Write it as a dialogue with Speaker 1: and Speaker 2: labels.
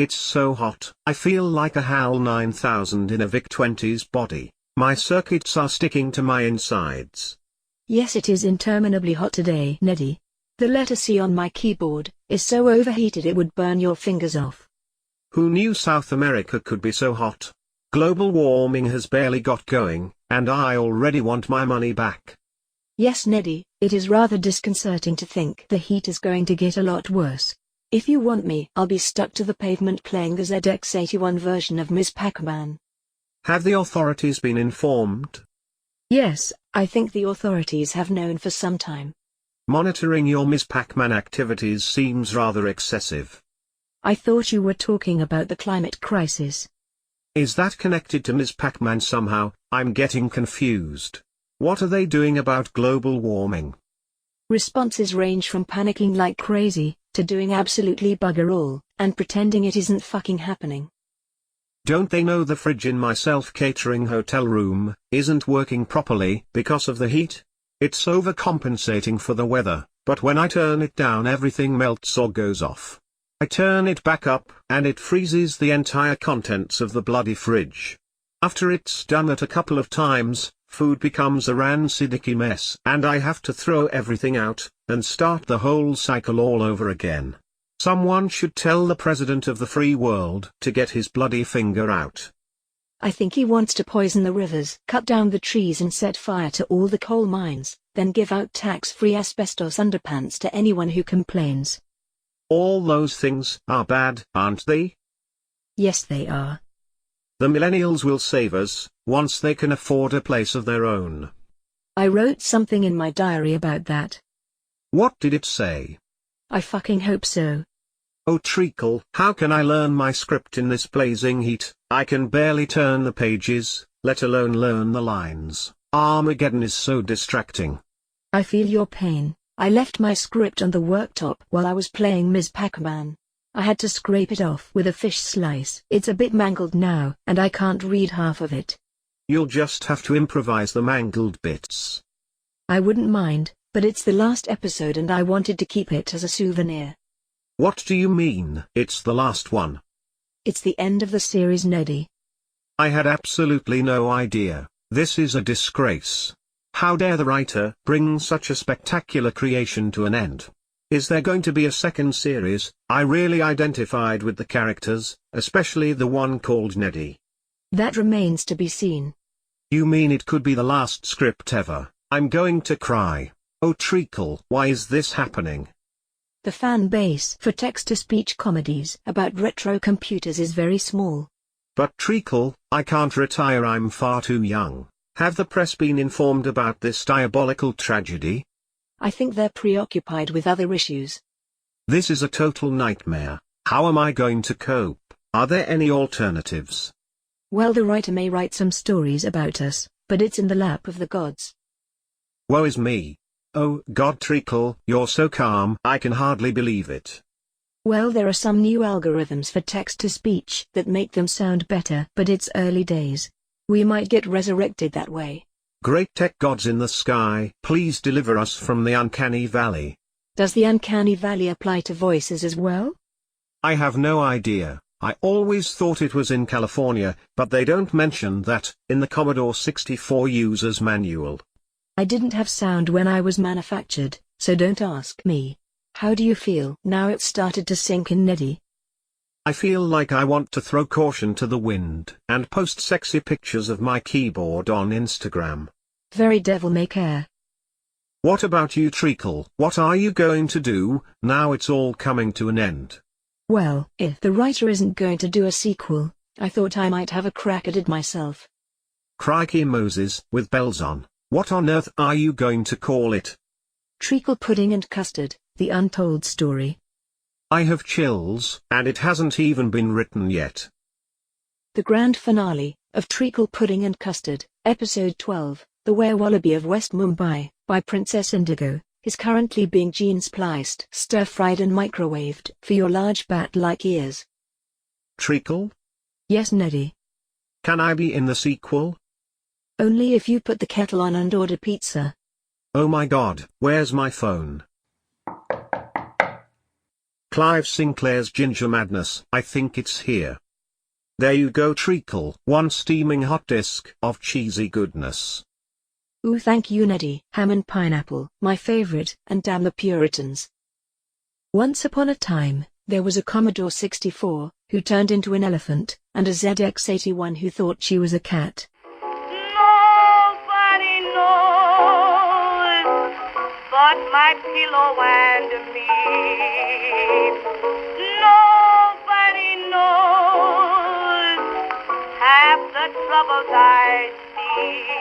Speaker 1: It's so hot. I feel like a HAL 9000 in a VIC-20's body. My circuits are sticking to my insides.
Speaker 2: Yes, it is interminably hot today, Neddy. The letter C on my keyboard is so overheated it would burn your fingers off.
Speaker 1: Who knew South America could be so hot? Global warming has barely got going, and I already want my money back.
Speaker 2: Yes, Neddy, it is rather disconcerting to think the heat is going to get a lot worse. If you want me, I'll be stuck to the pavement playing the ZX81 version of Ms. Pac-Man.
Speaker 1: Have the authorities been informed?
Speaker 2: Yes, I think the authorities have known for some time.
Speaker 1: Monitoring your Ms. Pac-Man activities seems rather excessive.
Speaker 2: I thought you were talking about the climate crisis.
Speaker 1: Is that connected to Ms. Pac-Man somehow? I'm getting confused. What are they doing about global warming?
Speaker 2: Responses range from panicking like crazy, to doing absolutely bugger all, and pretending it isn't fucking happening.
Speaker 1: Don't they know the fridge in my self-catering hotel room isn't working properly because of the heat? It's overcompensating for the weather, but when I turn it down everything melts or goes off. I turn it back up, and it freezes the entire contents of the bloody fridge. After it's done it a couple of times, food becomes a rancid icky mess, and I have to throw everything out, and start the whole cycle all over again. Someone should tell the president of the free world to get his bloody finger out.
Speaker 2: I think he wants to poison the rivers, cut down the trees and set fire to all the coal mines, then give out tax-free asbestos underpants to anyone who complains.
Speaker 1: All those things are bad, aren't they?
Speaker 2: Yes, they are.
Speaker 1: The millennials will save us, once they can afford a place of their own.
Speaker 2: I wrote something in my diary about that.
Speaker 1: What did it say?
Speaker 2: I fucking hope so.
Speaker 1: Oh Treacle, how can I learn my script in this blazing heat? I can barely turn the pages, let alone learn the lines. Armageddon is so distracting.
Speaker 2: I feel your pain. I left my script on the worktop while I was playing Ms. Pac-Man. I had to scrape it off with a fish slice. It's a bit mangled now, and I can't read half of it.
Speaker 1: You'll just have to improvise the mangled bits.
Speaker 2: I wouldn't mind, but it's the last episode and I wanted to keep it as a souvenir.
Speaker 1: What do you mean, it's the last one?
Speaker 2: It's the end of the series, Neddy.
Speaker 1: I had absolutely no idea. This is a disgrace. How dare the writer bring such a spectacular creation to an end? Is there going to be a second series? I really identified with the characters, especially the one called Neddy.
Speaker 2: That remains to be seen.
Speaker 1: You mean it could be the last script ever? I'm going to cry. Oh Treacle, why is this happening?
Speaker 2: The fan base for text-to-speech comedies about retro computers is very small.
Speaker 1: But Treacle, I can't retire, I'm far too young. Have the press been informed about this diabolical tragedy?
Speaker 2: I think they're preoccupied with other issues.
Speaker 1: This is a total nightmare. How am I going to cope? Are there any alternatives?
Speaker 2: Well, the writer may write some stories about us, but it's in the lap of the gods.
Speaker 1: Woe is me. Oh God Treacle, you're so calm, I can hardly believe it.
Speaker 2: Well, there are some new algorithms for text-to-speech that make them sound better, but it's early days. We might get resurrected that way.
Speaker 1: Great tech gods in the sky, please deliver us from the uncanny valley.
Speaker 2: Does the uncanny valley apply to voices as well?
Speaker 1: I have no idea. I always thought it was in California, but they don't mention that in the Commodore 64 user's manual.
Speaker 2: I didn't have sound when I was manufactured, so don't ask me. How do you feel now it's started to sink in, Neddy?
Speaker 1: I feel like I want to throw caution to the wind and post sexy pictures of my keyboard on Instagram.
Speaker 2: Very devil may care.
Speaker 1: What about you, Treacle? What are you going to do, now it's all coming to an end?
Speaker 2: Well, if the writer isn't going to do a sequel, I thought I might have a crack at it myself.
Speaker 1: Crikey Moses, with bells on, what on earth are you going to call it?
Speaker 2: Treacle Pudding and Custard, The Untold Story.
Speaker 1: I have chills, and it hasn't even been written yet.
Speaker 2: The grand finale of Treacle Pudding and Custard, Episode 12, The Were-Wallaby of West Mumbai, by Princess Indigo, is currently being gene-spliced, stir-fried and microwaved for your large bat-like ears.
Speaker 1: Treacle?
Speaker 2: Yes, Neddy.
Speaker 1: Can I be in the sequel?
Speaker 2: Only if you put the kettle on and order pizza.
Speaker 1: Oh my God, where's my phone? Clive Sinclair's Ginger Madness. I think it's here. There you go, Treacle. One steaming hot disc of cheesy goodness.
Speaker 2: Ooh, thank you, Neddy. Ham and pineapple, my favorite, and damn the Puritans. Once upon a time, there was a Commodore 64, who turned into an elephant, and a ZX81 who thought she was a cat.
Speaker 3: Nobody knows but my pillow and me. Nobody knows half the troubles I see.